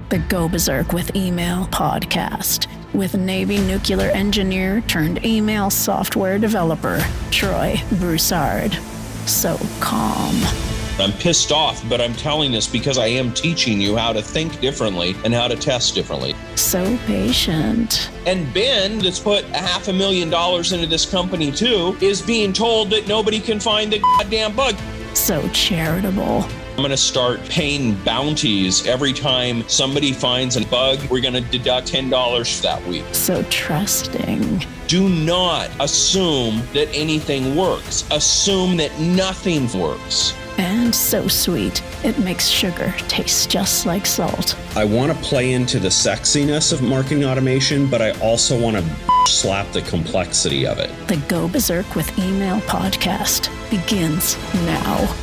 the Go Berserk with Email podcast with Navy nuclear engineer turned email software developer, Troy Broussard. So calm. I'm pissed off, but I'm telling this because I am teaching you how to think differently and how to test differently. So patient. And Ben, that's put $500,000 into this company too, is being told that nobody can find the goddamn bug. So charitable. I'm going to start paying bounties every time somebody finds a bug. We're going to deduct $10 for that week. So trusting. Do not assume that anything works. Assume that nothing works. And so sweet, it makes sugar taste just like salt. I want to play into the sexiness of marketing automation, but I also want to slap the complexity of it. The Go Berserk with Email podcast begins now.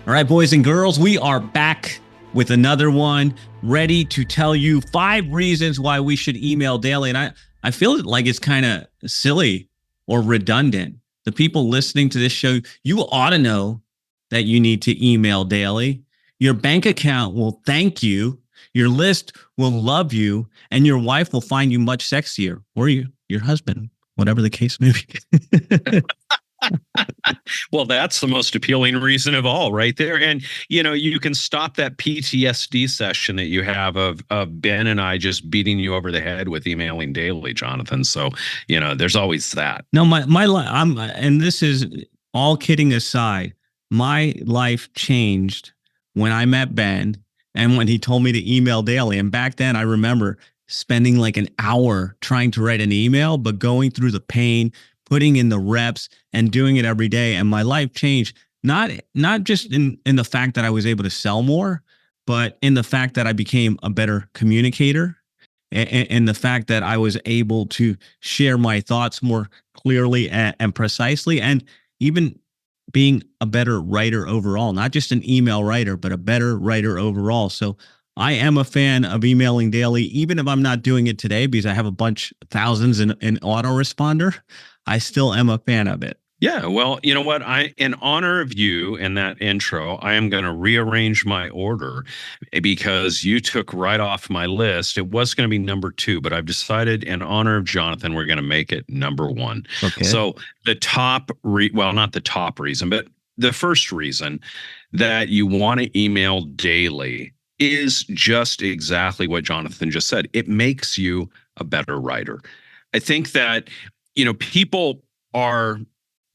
All right, boys and girls, we are back with another one, ready to tell you 5 reasons why we should email daily. And I feel like it's kind of silly or redundant. The people listening to this show, you ought to know that you need to email daily. Your bank account will thank you. Your list will love you, and your wife will find you much sexier, or your husband, whatever the case may be. Well, that's the most appealing reason of all right there. And, you can stop that PTSD session that you have of Ben and I just beating you over the head with emailing daily, Jonathan. So, there's always that. No, and this is all kidding aside. My life changed when I met Ben and when he told me to email daily. And back then I remember spending like an hour trying to write an email, but going through the pain, putting in the reps and doing it every day. And my life changed, not just in the fact that I was able to sell more, but in the fact that I became a better communicator and the fact that I was able to share my thoughts more clearly and precisely, and even being a better writer overall, not just an email writer, but a better writer overall. So I am a fan of emailing daily, even if I'm not doing it today because I have thousands in autoresponder. I still am a fan of it. Yeah, well, you know what? In honor of you and that intro, I am going to rearrange my order because you took right off my list. It was going to be number 2, but I've decided in honor of Jonathan, we're going to make it number 1. Okay. So the not the top reason, but the first reason that you want to email daily is just exactly what Jonathan just said. It makes you a better writer. I think that people are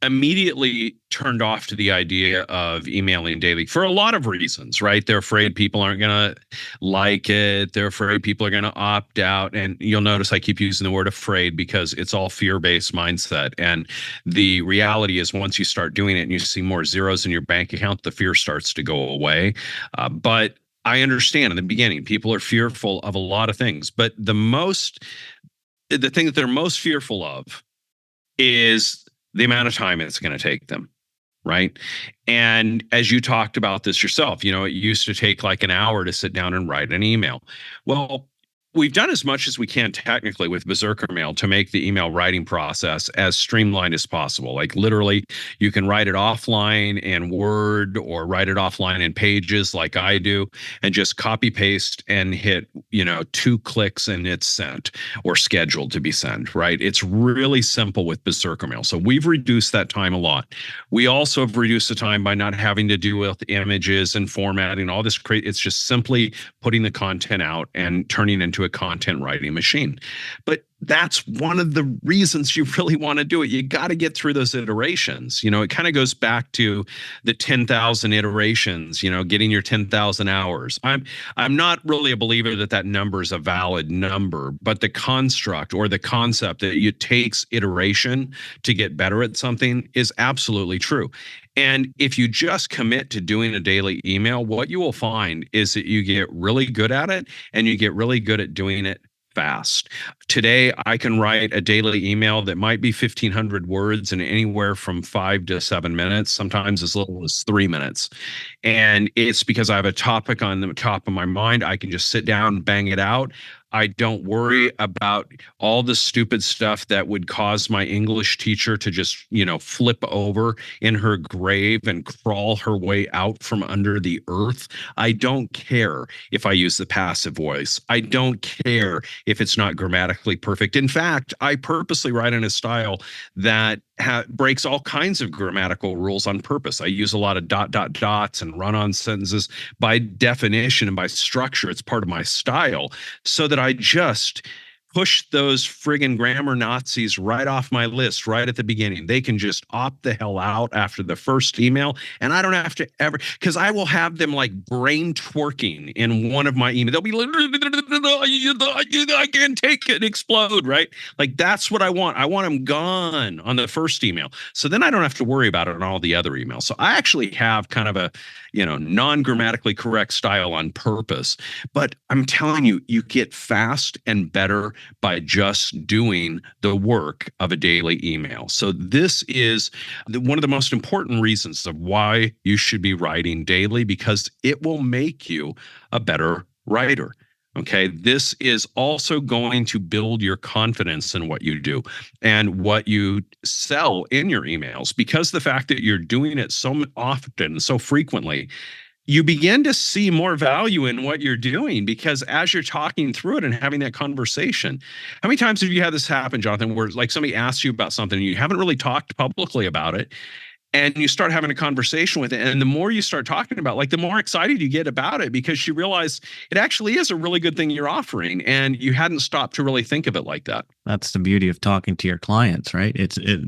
immediately turned off to the idea of emailing daily for a lot of reasons, right? They're afraid people aren't going to like it. They're afraid people are going to opt out. And you'll notice I keep using the word afraid because it's all fear-based mindset. And the reality is once you start doing it and you see more zeros in your bank account, the fear starts to go away. But I understand in the beginning, people are fearful of a lot of things, but the thing that they're most fearful of is the amount of time it's going to take them, right? And as you talked about this yourself, it used to take like an hour to sit down and write an email. Well, we've done as much as we can technically with Berserker Mail to make the email writing process as streamlined as possible. Like literally, you can write it offline in Word or write it offline in Pages like I do and just copy paste and hit, 2 clicks and it's sent or scheduled to be sent, right? It's really simple with Berserker Mail. So we've reduced that time a lot. We also have reduced the time by not having to deal with images and formatting, all this. It's just simply putting the content out and turning into a content writing machine. But that's one of the reasons you really want to do it. You got to get through those iterations. It kind of goes back to the 10,000 iterations, getting your 10,000 hours. I'm not really a believer that number is a valid number, but the construct or the concept that it takes iteration to get better at something is absolutely true. And if you just commit to doing a daily email, what you will find is that you get really good at it and you get really good at doing it fast. Today, I can write a daily email that might be 1,500 words in anywhere from 5 to 7 minutes, sometimes as little as 3 minutes. And it's because I have a topic on the top of my mind. I can just sit down and bang it out. I don't worry about all the stupid stuff that would cause my English teacher to just, flip over in her grave and crawl her way out from under the earth. I don't care if I use the passive voice. I don't care if it's not grammatically perfect. In fact, I purposely write in a style that breaks all kinds of grammatical rules on purpose. I use a lot of dots and run-on sentences by definition and by structure. It's part of my style, so that I just push those friggin' grammar Nazis right off my list right at the beginning. They can just opt the hell out after the first email, and I don't have to ever, because I will have them like brain twerking in one of my emails. They'll be like, I can't take it, explode, right? Like, that's what I want. I want them gone on the first email. So then I don't have to worry about it on all the other emails. So I actually have kind of a, non-grammatically correct style on purpose. But I'm telling you, you get fast and better by just doing the work of a daily email. So this is one of the most important reasons of why you should be writing daily, because it will make you a better writer. Okay, this is also going to build your confidence in what you do and what you sell in your emails, because the fact that you're doing it so often, so frequently, you begin to see more value in what you're doing, because as you're talking through it and having that conversation, how many times have you had this happen, Jonathan, where like somebody asks you about something and you haven't really talked publicly about it, and you start having a conversation with it, and the more you start talking about, like, the more excited you get about it, because you realize it actually is a really good thing you're offering, and you hadn't stopped to really think of it like that. That's the beauty of talking to your clients, right?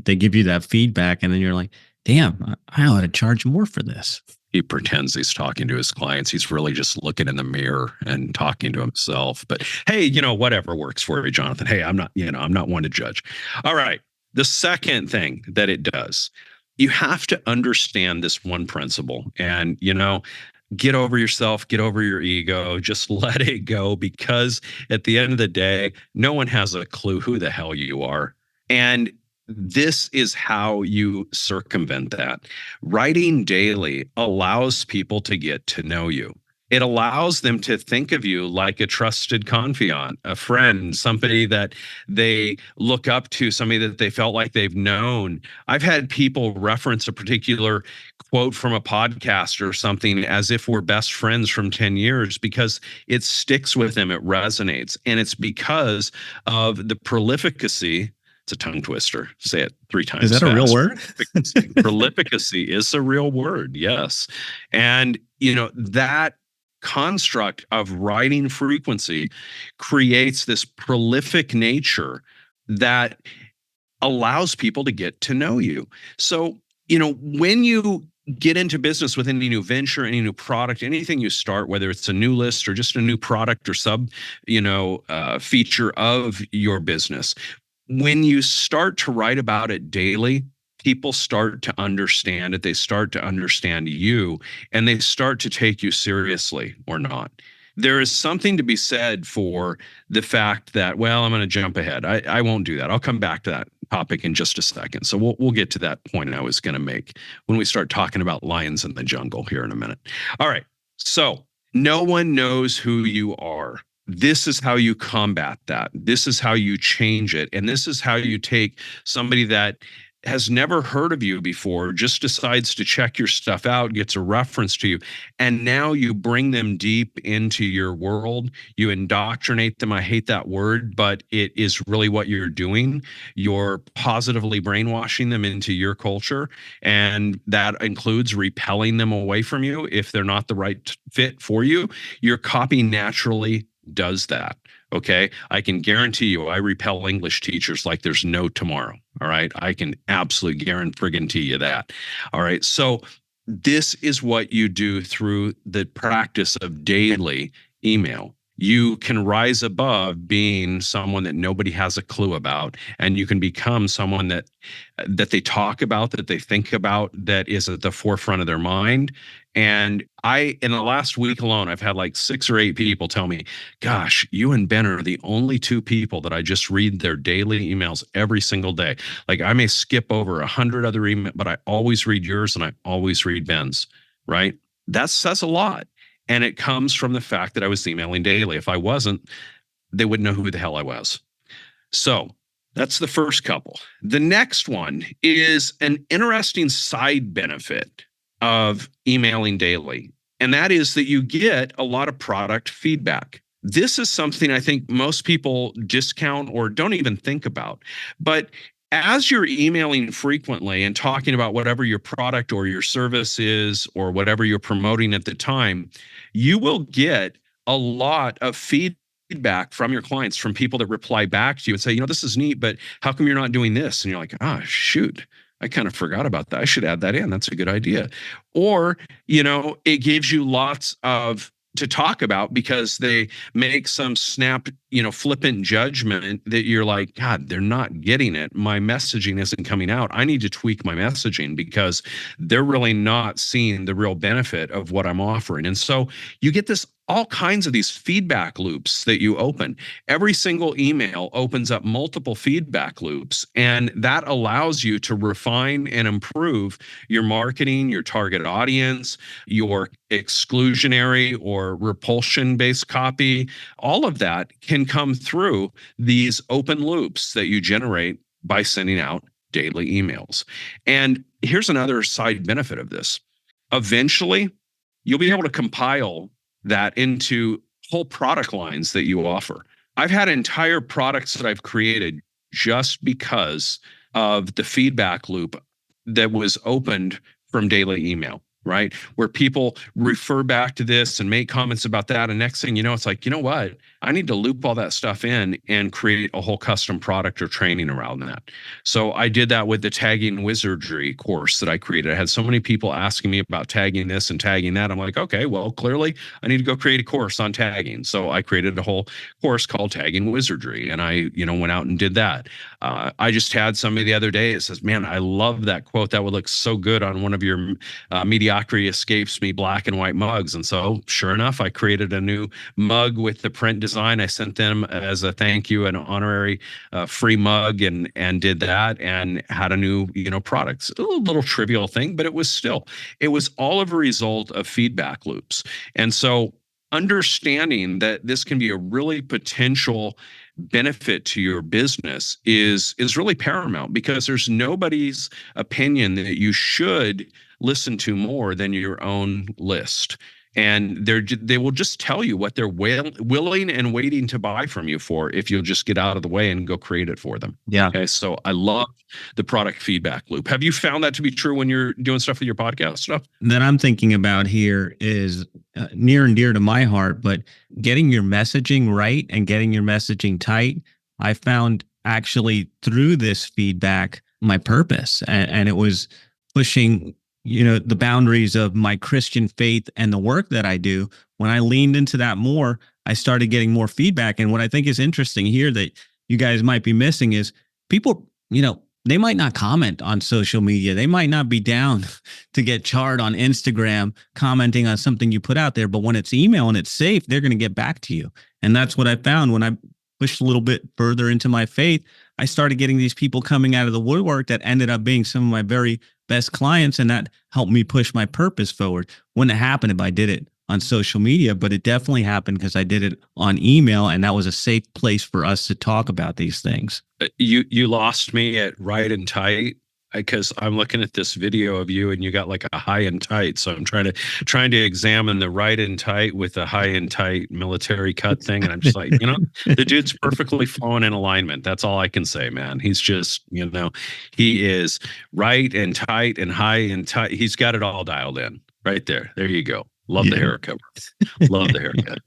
They give you that feedback, and then you're like, damn, I ought to charge more for this. He pretends he's talking to his clients. He's really just looking in the mirror and talking to himself. But hey, whatever works for you, Jonathan. Hey, I'm not one to judge. All right. The second thing that it does, you have to understand this one principle, and, get over yourself, get over your ego, just let it go, because at the end of the day, no one has a clue who the hell you are. And this is how you circumvent that. Writing daily allows people to get to know you. It allows them to think of you like a trusted confidant, a friend, somebody that they look up to, somebody that they felt like they've known. I've had people reference a particular quote from a podcast or something as if we're best friends from 10 years, because it sticks with them, it resonates. And it's because of the prolificacy. It's a tongue twister. Say it 3 times. Is that fast. a real word? Prolificacy is a real word. Yes. And, that construct of writing frequency creates this prolific nature that allows people to get to know you. So, when you get into business with any new venture, any new product, anything you start, whether it's a new list or just a new product or feature of your business, when you start to write about it daily, people start to understand it. They start to understand you, and they start to take you seriously or not. There is something to be said for the fact that, well, I'm going to jump ahead. I won't do that. I'll come back to that topic in just a second. So we'll get to that point I was going to make when we start talking about lions in the jungle here in a minute. All right. So no one knows who you are. This is how you combat that. This is how you change it. And this is how you take somebody that has never heard of you before, just decides to check your stuff out, gets a reference to you, and now you bring them deep into your world. You indoctrinate them. I hate that word, but it is really what you're doing. You're positively brainwashing them into your culture, and that includes repelling them away from you if they're not the right fit for you. Your copy naturally does that. Okay. I can guarantee you, I repel English teachers like there's no tomorrow. All right. I can absolutely guarantee you that. All right. So this is what you do through the practice of daily email. You can rise above being someone that nobody has a clue about, and you can become someone that they talk about, that they think about, that is at the forefront of their mind. And in the last week alone, I've had like 6 or 8 people tell me, gosh, you and Ben are the only 2 people that I just read their daily emails every single day. Like, I may skip over 100 other emails, but I always read yours and I always read Ben's, right? That says a lot. And it comes from the fact that I was emailing daily. If I wasn't, they wouldn't know who the hell I was. So that's the first couple. The next one is an interesting side benefit of emailing daily, and that is that you get a lot of product feedback. This is something I think most people discount or don't even think about. But as you're emailing frequently and talking about whatever your product or your service is or whatever you're promoting at the time, you will get a lot of feedback from your clients, from people that reply back to you and say, this is neat, but how come you're not doing this? And you're like, shoot, I kind of forgot about that. I should add that in. That's a good idea. Or, it gives you lots to talk about because they make some flippant judgment that you're like, God, they're not getting it. My messaging isn't coming out. I need to tweak my messaging because they're really not seeing the real benefit of what I'm offering. And so you get all kinds of these feedback loops that you open. Every single email opens up multiple feedback loops, and that allows you to refine and improve your marketing, your target audience, your exclusionary or repulsion-based copy. All of that can come through these open loops that you generate by sending out daily emails. And here's another side benefit of this. Eventually, you'll be able to compile that into whole product lines that you offer. I've had entire products that I've created just because of the feedback loop that was opened from daily email, right? Where people refer back to this and make comments about that. And next thing you know, it's like, you know what? I need to loop all that stuff in and create a whole custom product or training around that. So I did that with the tagging wizardry course that I created. I had so many people asking me about tagging this and tagging that. I'm like, okay, well, clearly I need to go create a course on tagging. So I created a whole course called Tagging Wizardry. And I, went out and did that. I just had somebody the other day that says, man, I love that quote. That would look so good on one of your Mediocrity Escapes Me black and white mugs. And so sure enough, I created a new mug with the print design. I sent them as a thank you, an honorary free mug, and did that and had a new, product. A little trivial thing, but it was all of a result of feedback loops. And so understanding that this can be a really potential benefit to your business is really paramount, because there's nobody's opinion that you should listen to more than your own list. And they will just tell you what they're willing and waiting to buy from you for if you'll just get out of the way and go create it for them. Yeah. Okay. So I love the product feedback loop. Have you found that to be true when you're doing stuff with your podcast stuff? That I'm thinking about here is near and dear to my heart, but getting your messaging right and getting your messaging tight, I found actually through this feedback, my purpose. And it was pushing the boundaries of my Christian faith and the work that I do. When I leaned into that more, I started getting more feedback. And what I think is interesting here that you guys might be missing is people, they might not comment on social media. They might not be down to get charred on Instagram commenting on something you put out there. But when it's email and it's safe, they're going to get back to you. And that's what I found when I pushed a little bit further into my faith. I started getting these people coming out of the woodwork that ended up being some of my very best clients, and that helped me push my purpose forward. Wouldn't have happened if I did it on social media, but it definitely happened because I did it on email, and that was a safe place for us to talk about these things. You lost me at right and tight, because I'm looking at this video of you and you got like a high and tight. So I'm trying to examine the right and tight with the high and tight military cut thing. And I'm just like, the dude's perfectly flowing in alignment. That's all I can say, man. He's just, he is right and tight and high and tight. He's got it all dialed in right there. There you go. Love the haircut. Love the haircut.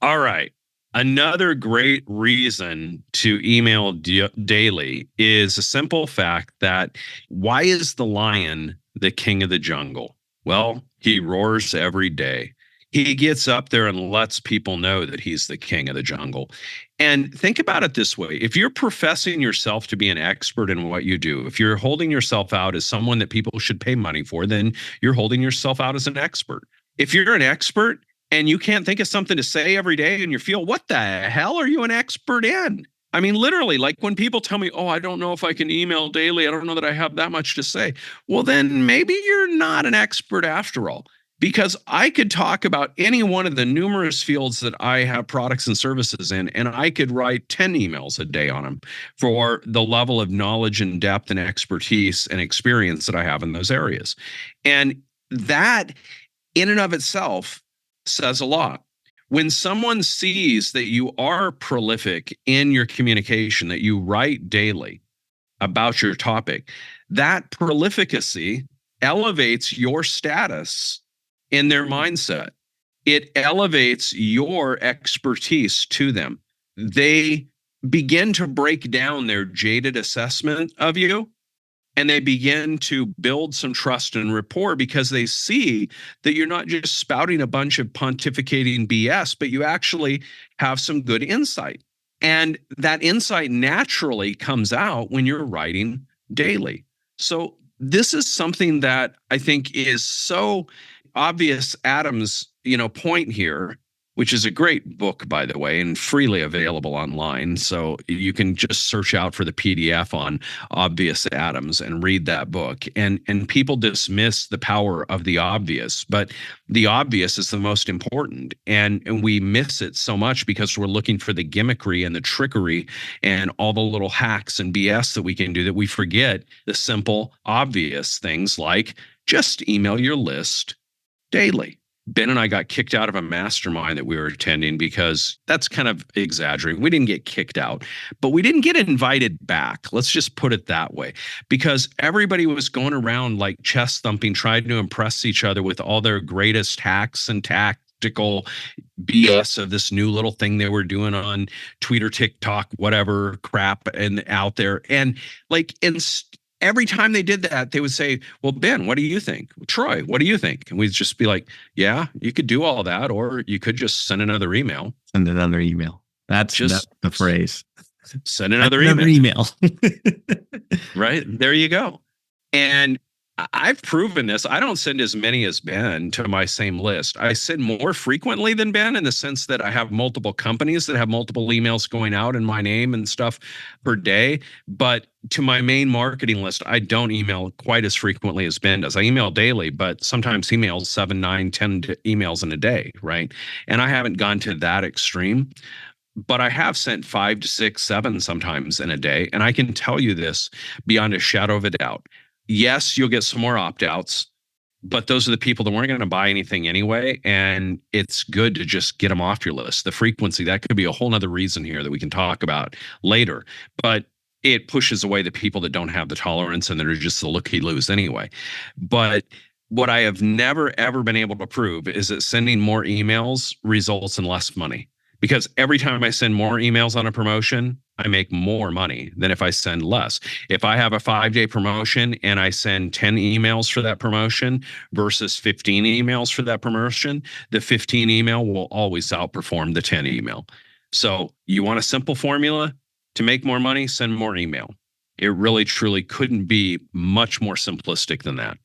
All right. Another great reason to email daily is a simple fact that why is the lion the king of the jungle? Well, he roars every day. He gets up there and lets people know that he's the king of the jungle. And think about it this way. If you're professing yourself to be an expert in what you do, if you're holding yourself out as someone that people should pay money for, then you're holding yourself out as an expert. If you're an expert and you can't think of something to say every day and you feel, what the hell are you an expert in? I mean, literally, like when people tell me, oh, I don't know if I can email daily. I don't know that I have that much to say. Well, then maybe you're not an expert after all. because I could talk about any one of the numerous fields that I have products and services in, and I could write 10 emails a day on them for the level of knowledge and depth and expertise and experience that I have in those areas. And that in and of itself says a lot. When someone sees that you are prolific in your communication, that you write daily about your topic, that prolificacy elevates your status in their mindset. It elevates your expertise to them. They begin to break down their jaded assessment of you, and they begin to build some trust and rapport because they see that you're not just spouting a bunch of pontificating BS, but you actually have some good insight. And that insight naturally comes out when you're writing daily. So this is something that I think is so obvious. Adam's, point here, which is a great book, by the way, and freely available online. So you can just search out for the PDF on Obvious Atoms and read that book. And people dismiss the power of the obvious, but the obvious is the most important. And we miss it so much because we're looking for the gimmickry and the trickery and all the little hacks and BS that we can do, that we forget the simple, obvious things like just email your list daily. Ben and I got kicked out of a mastermind that we were attending because that's kind of exaggerating. We didn't get kicked out, but we didn't get invited back. Let's just put it that way, because everybody was going around like chest thumping, trying to impress each other with all their greatest hacks and tactical BS of this new little thing they were doing on Twitter, TikTok, whatever crap and out there. And every time they did that, they would say, well, Ben, what do you think? Troy, what do you think? And we'd just be like, yeah, you could do all that, or you could just send another email. Send another email. That's the phrase. Send another email. Right? There you go. And I've proven this. I don't send as many as Ben to my same list. I send more frequently than Ben in the sense that I have multiple companies that have multiple emails going out in my name and stuff per day. But to my main marketing list, I don't email quite as frequently as Ben does. I email daily, but sometimes emails 7, 9, 10 emails in a day, right? And I haven't gone to that extreme. But I have sent 5 to 6, 7 sometimes in a day. And I can tell you this beyond a shadow of a doubt. Yes, you'll get some more opt-outs, but those are the people that weren't going to buy anything anyway. And it's good to just get them off your list. The frequency, that could be a whole nother reason here that we can talk about later. But it pushes away the people that don't have the tolerance and that are just the looky-loos anyway. But what I have never, ever been able to prove is that sending more emails results in less money. Because every time I send more emails on a promotion, I make more money than if I send less. If I have a 5-day promotion and I send 10 emails for that promotion versus 15 emails for that promotion, the 15 email will always outperform the 10 email. So you want a simple formula to make more money, send more email. It really, truly couldn't be much more simplistic than that.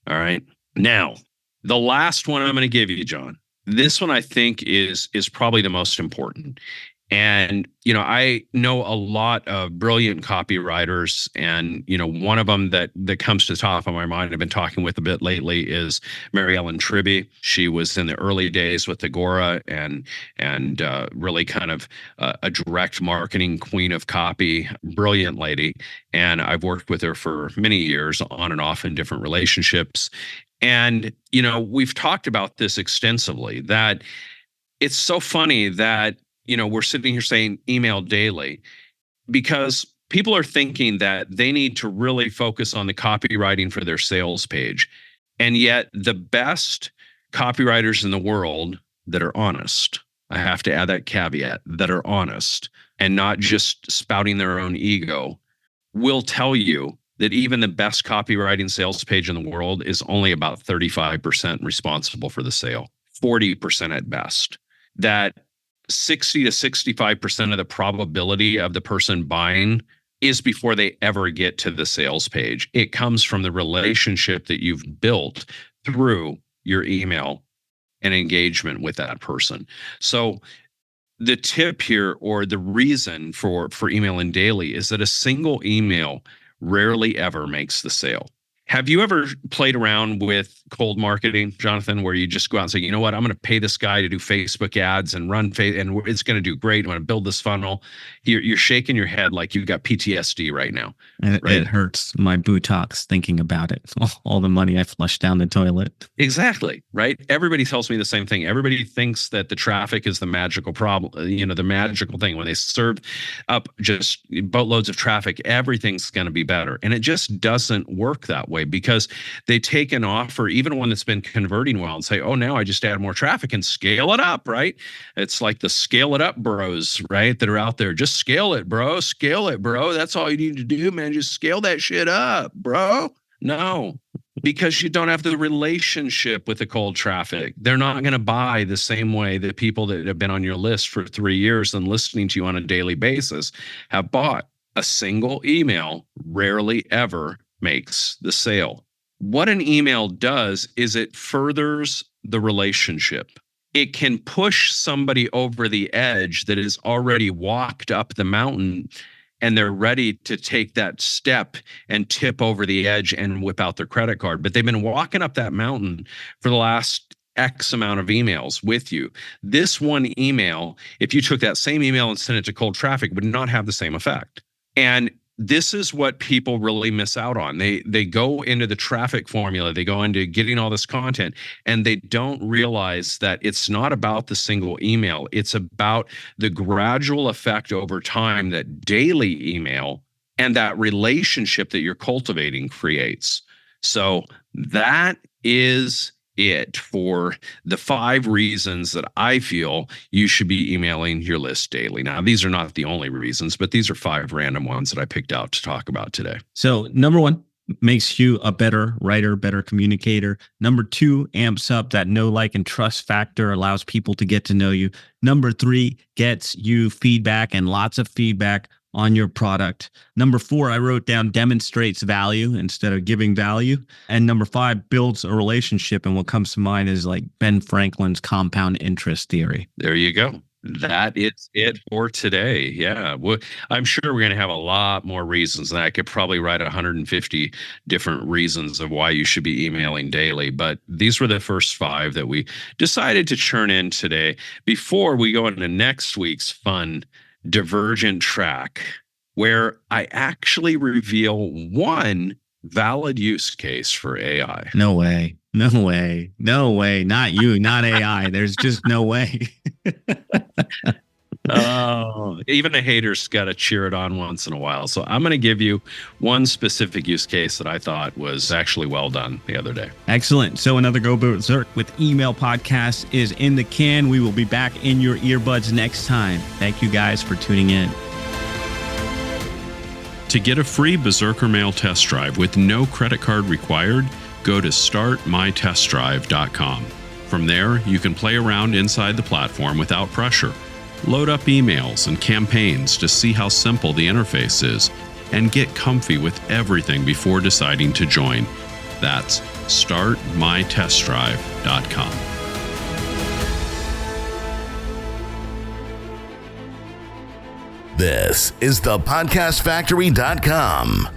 All right. Now, the last one I'm going to give you, John. This one I think is probably the most important. And, I know a lot of brilliant copywriters, and, one of them that comes to the top of my mind, I've been talking with a bit lately, is Mary Ellen Tribby. She was in the early days with Agora and really kind of a direct marketing queen of copy, brilliant lady. And I've worked with her for many years on and off in different relationships. And, we've talked about this extensively, that it's so funny that, we're sitting here saying email daily because people are thinking that they need to really focus on the copywriting for their sales page. And yet the best copywriters in the world that are honest, I have to add that caveat, that are honest and not just spouting their own ego, will tell you that even the best copywriting sales page in the world is only about 35% responsible for the sale, 40% at best. That 60 to 65% of the probability of the person buying is before they ever get to the sales page. It comes from the relationship that you've built through your email and engagement with that person. So the tip here, or the reason for emailing daily, is that a single email rarely ever makes the sale. Have you ever played around with cold marketing, Jonathan, where you just go out and say, you know what, I'm going to pay this guy to do Facebook ads and run and it's going to do great. I'm going to build this funnel. You're shaking your head like you've got PTSD right now. And right? It hurts my buttocks thinking about it. All the money I flushed down the toilet. Exactly. Right. Everybody tells me the same thing. Everybody thinks that the traffic is the magical problem, the magical thing. When they serve up just boatloads of traffic, everything's going to be better. And it just doesn't work that way, because they take an offer, even one that's been converting well, and say, oh, now I just add more traffic and scale it up, right? It's like the scale it up bros, right? That are out there. Just scale it, bro. Scale it, bro. That's all you need to do, man. Just scale that shit up, bro. No, because you don't have the relationship with the cold traffic. They're not going to buy the same way that people that have been on your list for 3 years and listening to you on a daily basis have bought. A single email rarely ever makes the sale. What an email does is it furthers the relationship. It can push somebody over the edge that has already walked up the mountain, and they're ready to take that step and tip over the edge and whip out their credit card. But they've been walking up that mountain for the last X amount of emails with you. This one email, if you took that same email and sent it to cold traffic, would not have the same effect. And this is what people really miss out on. They go into the traffic formula, they go into getting all this content, and they don't realize that it's not about the single email. It's about the gradual effect over time that daily email and that relationship that you're cultivating creates. So that is it for the 5 reasons that I feel you should be emailing your list daily. Now, these are not the only reasons, but these are 5 random ones that I picked out to talk about today. So number 1, makes you a better writer, better communicator. Number 2, amps up that know, like, and trust factor, allows people to get to know you. Number 3, gets you feedback and lots of feedback on your product. Number 4, I wrote down demonstrates value instead of giving value. And number 5, builds a relationship. And what comes to mind is like Ben Franklin's compound interest theory. There you go. That is it for today. Yeah. Well, I'm sure we're going to have a lot more reasons. And I could probably write 150 different reasons of why you should be emailing daily. But these were the first 5 that we decided to churn in today before we go into next week's fun divergent track, where I actually reveal one valid use case for AI. No way. No way. No way. Not you, not AI. There's just no way. Oh, even the haters got to cheer it on once in a while. So I'm going to give you one specific use case that I thought was actually well done the other day. Excellent. So another Go Berserk with Email podcast is in the can. We will be back in your earbuds next time. Thank you guys for tuning in. To get a free Berserker Mail test drive with no credit card required, go to startmytestdrive.com. From there, you can play around inside the platform without pressure. Load up emails and campaigns to see how simple the interface is, and get comfy with everything before deciding to join. That's startmytestdrive.com. This is thepodcastfactory.com.